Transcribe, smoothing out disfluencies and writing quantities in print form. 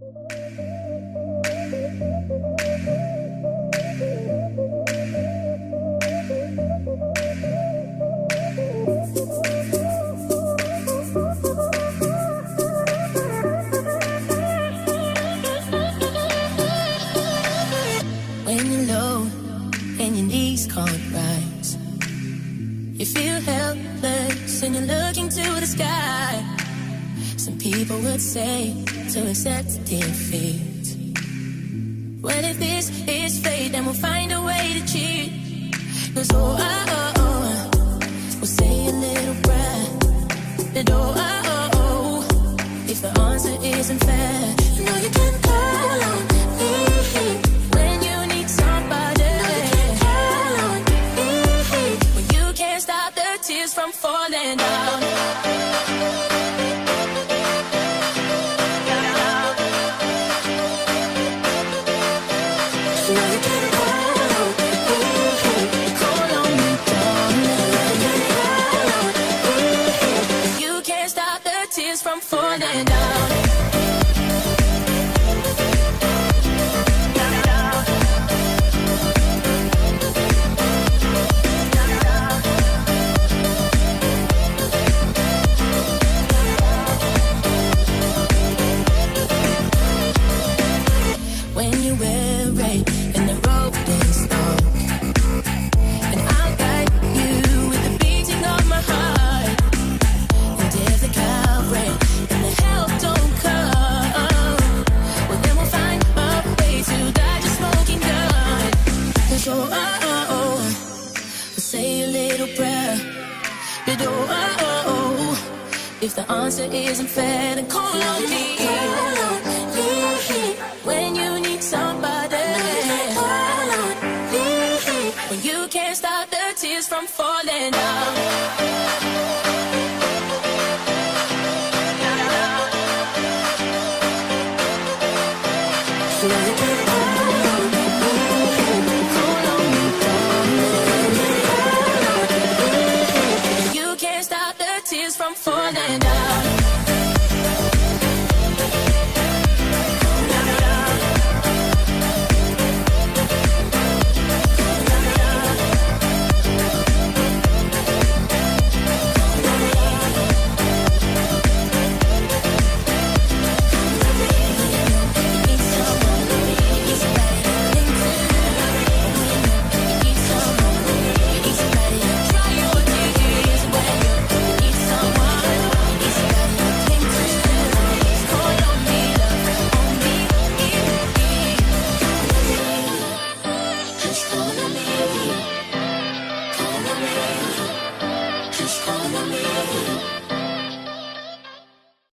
When you're low and your knees can't rise, you feel helpless and you're looking to the sky. Some people would say to accept defeat. Well, if this is fate, then we'll find a way to cheat. 'Cause we'll say a little prayer. And if the answer isn't fair, you know you can call on me when you need somebody. Call on me when you can't stop the tears from falling down. From falling down. When you weary and the road is long, and I'll guide you with the beating of my heart. And if the Calvary and the help don't come, well then we'll find a way to dodge a smoking gun. 'Cause we'll say a little prayer. But if the answer isn't fair, then call on me. When you need somebody, call on me. When you can't stop the tears from falling down. You can't stop the tears from falling down. Just call on me.